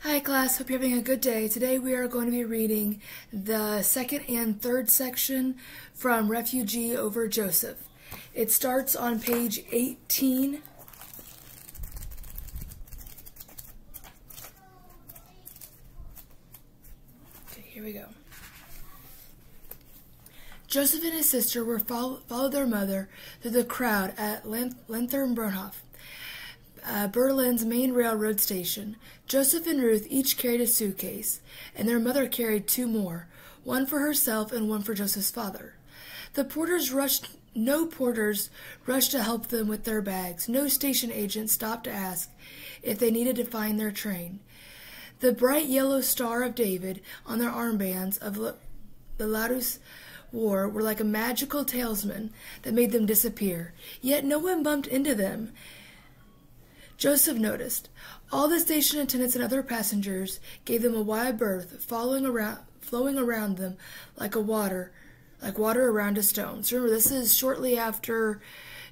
Hi class, hope you're having a good day. Today we are going to be reading the second and third section from Refugee Josef. It starts on page 18. Okay, here we go. Joseph and his sister were followed their mother through the crowd at Lentherbrunhof, Berlin's main railroad station. Joseph and Ruth each carried a suitcase, and their mother carried two more, one for herself and one for Joseph's father. No porters rushed to help them with their bags. No station agent stopped to ask if they needed to find their train. The bright yellow Star of David on their armbands of the Laus wore were like a magical talisman that made them disappear, yet no one bumped into them. Joseph noticed. All the station attendants and other passengers gave them a wide berth, flowing around them like water around a stone. So remember, this is shortly after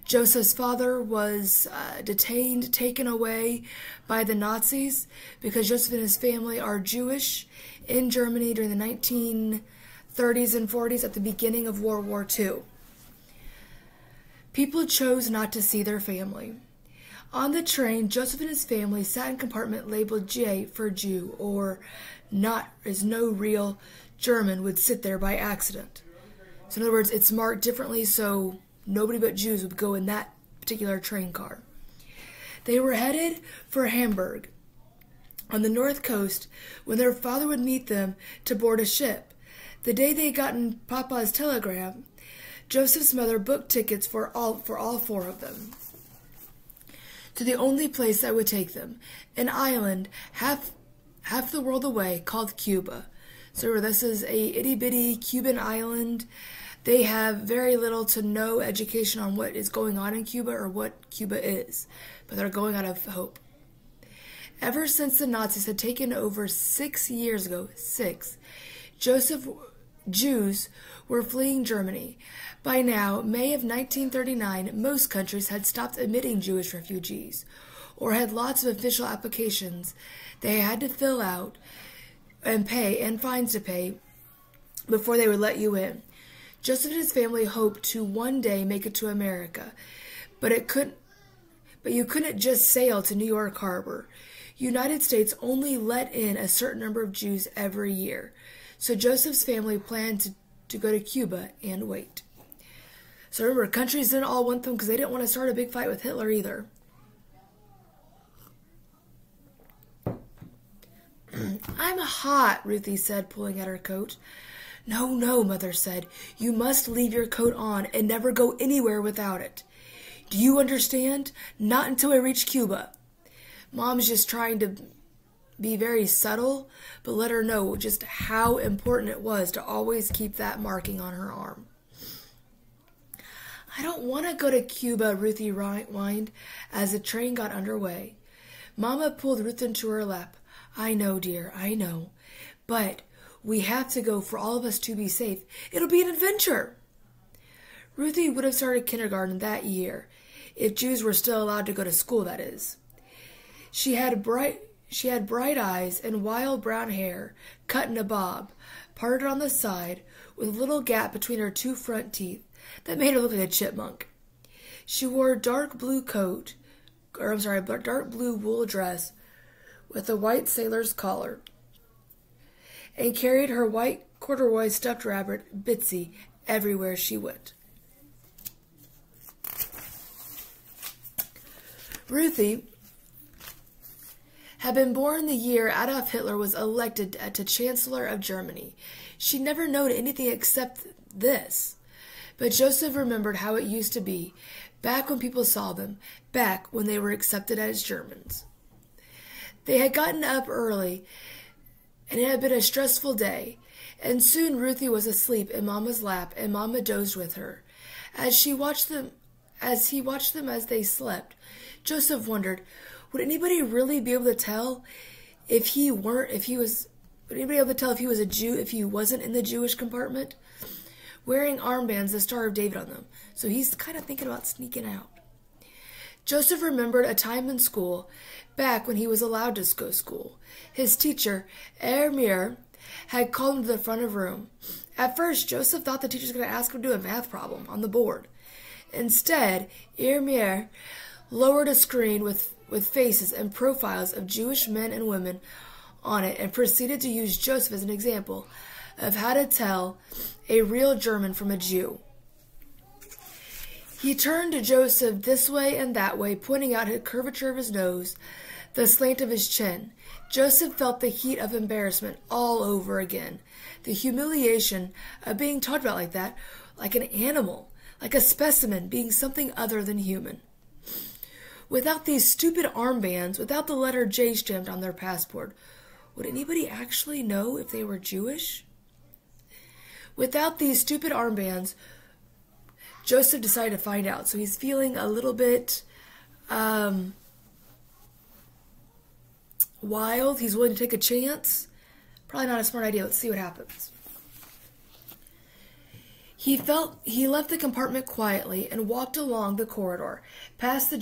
Joseph's father was detained, taken away by the Nazis, because Joseph and his family are Jewish in Germany during the 1930s and 40s at the beginning of World War II. People chose not to see their family. On the train, Joseph and his family sat in a compartment labeled J for Jew, or not, as no real German would sit there by accident. So in other words, it's marked differently so nobody but Jews would go in that particular train car. They were headed for Hamburg on the north coast when their father would meet them to board a ship. The day they got in Papa's telegram, Joseph's mother booked tickets for all four of them to the only place that would take them, an island half the world away called Cuba. So this is a itty-bitty Cuban island. They have very little to no education on what is going on in Cuba or what Cuba is, but they're going out of hope. Ever since the Nazis had taken over 6 years ago, Jews were fleeing Germany. By now, May of 1939, most countries had stopped admitting Jewish refugees, or had lots of official applications they had to fill out and pay, and fines to pay, before they would let you in. Joseph and his family hoped to one day make it to America, but you couldn't just sail to New York Harbor. United States only let in a certain number of Jews every year. So Joseph's family planned to go to Cuba and wait. So remember, countries didn't all want them because they didn't want to start a big fight with Hitler either. I'm hot, Ruthie said, pulling at her coat. No, Mother said. You must leave your coat on and never go anywhere without it. Do you understand? Not until I reach Cuba. Mom's just trying to be very subtle, but let her know just how important it was to always keep that marking on her arm. I don't want to go to Cuba, Ruthie whined as the train got underway. Mama pulled Ruth into her lap. I know, dear, I know. But we have to go for all of us to be safe. It'll be an adventure. Ruthie would have started kindergarten that year, if Jews were still allowed to go to school, that is. She had bright eyes and wild brown hair, cut in a bob, parted on the side, with a little gap between her two front teeth that made her look like a chipmunk. She wore a dark blue wool dress with a white sailor's collar, and carried her white corduroy stuffed rabbit, Bitsy, everywhere she went. Ruthie had been born the year Adolf Hitler was elected to Chancellor of Germany. She'd never known anything except this. But Joseph remembered how it used to be, back when people saw them, back when they were accepted as Germans. They had gotten up early, and it had been a stressful day, and soon Ruthie was asleep in Mama's lap, and Mama dozed with her. As he watched them as they slept, Joseph wondered, would anybody really be able to tell if he was a Jew if he wasn't in the Jewish compartment? Wearing armbands, the Star of David on them. So he's kind of thinking about sneaking out. Joseph remembered a time in school, back when he was allowed to go to school. His teacher, Ermir, had called him to the front of the room. At first, Joseph thought the teacher was going to ask him to do a math problem on the board. Instead, Ermir lowered a screen with faces and profiles of Jewish men and women on it and proceeded to use Joseph as an example of how to tell a real German from a Jew. He turned to Joseph this way and that way, pointing out the curvature of his nose, the slant of his chin. Joseph felt the heat of embarrassment all over again. The humiliation of being talked about like that, like an animal, like a specimen, being something other than human. Without these stupid armbands, without the letter J stamped on their passport, would anybody actually know if they were Jewish? Without these stupid armbands, Joseph decided to find out. So he's feeling a little bit wild. He's willing to take a chance. Probably not a smart idea. Let's see what happens. He left the compartment quietly and walked along the corridor, past the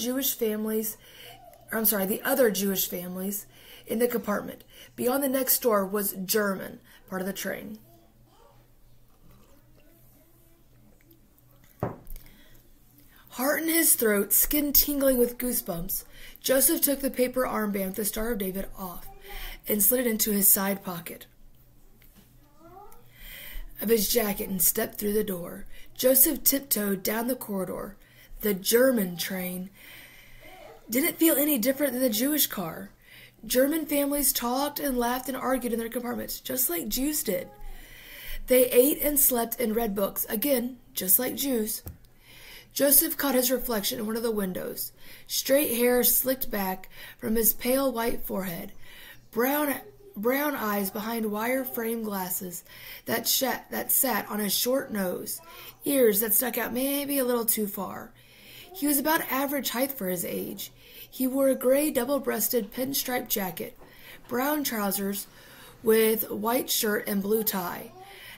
other Jewish families in the compartment. Beyond the next door was German, part of the train. Heart in his throat, skin tingling with goosebumps, Joseph took the paper armband with the Star of David off and slid it into his side pocket of his jacket and stepped through the door. Joseph tiptoed down the corridor. The German train didn't feel any different than the Jewish car. German families talked and laughed and argued in their compartments, just like Jews did. They ate and slept and read books, again, just like Jews. Joseph caught his reflection in one of the windows. Straight hair slicked back from his pale white forehead. Brown eyes behind wire-framed glasses that sat on his short nose. Ears that stuck out maybe a little too far. He was about average height for his age. He wore a gray double-breasted pinstripe jacket, brown trousers with white shirt and blue tie.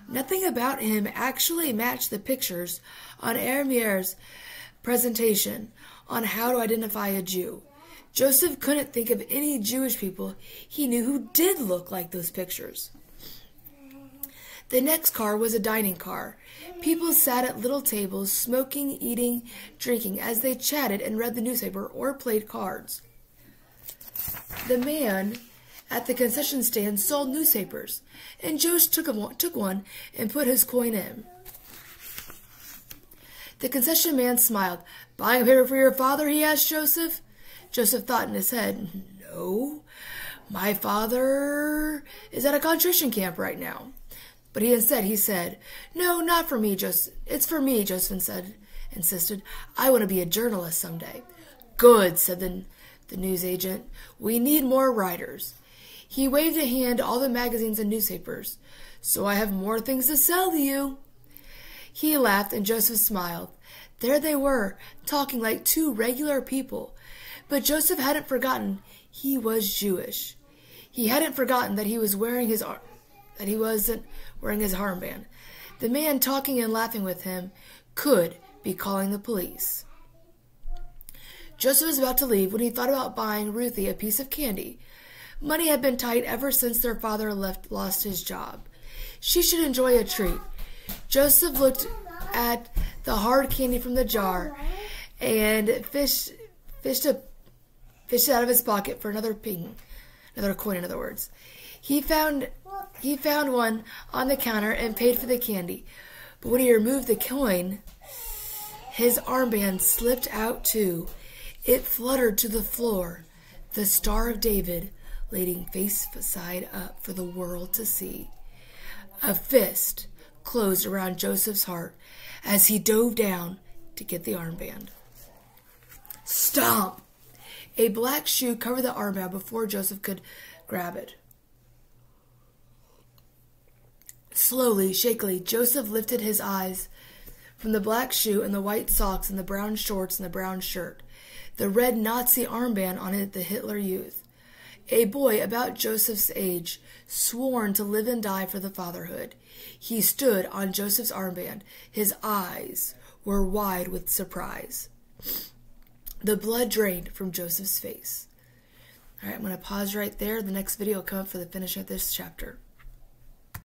Nothing about him actually matched the pictures on Ermir's presentation on how to identify a Jew. Joseph couldn't think of any Jewish people he knew who did look like those pictures. The next car was a dining car. People sat at little tables, smoking, eating, drinking, as they chatted and read the newspaper or played cards. The man at the concession stand sold newspapers, and Joseph took one and put his coin in. The concession man smiled. "Buying a paper for your father?" he asked Joseph. Joseph thought in his head, "No, my father is at a concentration camp right now." But he said, "No, not for me, Joseph. It's for me," Joseph insisted. "I want to be a journalist someday." "Good," said the newsagent. "We need more writers." He waved a hand to all the magazines and newspapers. "So I have more things to sell to you." He laughed, and Joseph smiled. There they were, talking like two regular people. But Joseph hadn't forgotten he was Jewish. He hadn't forgotten that he wasn't wearing his armband. The man talking and laughing with him could be calling the police. Joseph was about to leave when he thought about buying Ruthie a piece of candy. Money had been tight ever since their father lost his job. She should enjoy a treat. Joseph looked at the hard candy from the jar and fished it out of his pocket for another coin, in other words. He found one on the counter and paid for the candy. But when he removed the coin, his armband slipped out too. It fluttered to the floor, the Star of David laying face side up for the world to see. A fist closed around Joseph's heart as he dove down to get the armband. Stomp! A black shoe covered the armband before Joseph could grab it. Slowly, shakily, Joseph lifted his eyes from the black shoe and the white socks and the brown shorts and the brown shirt, the red Nazi armband on it, the Hitler Youth. A boy about Joseph's age, sworn to live and die for the fatherhood. He stood on Joseph's armband. His eyes were wide with surprise. The blood drained from Joseph's face. All right, I'm going to pause right there. The next video will come up for the finish of this chapter.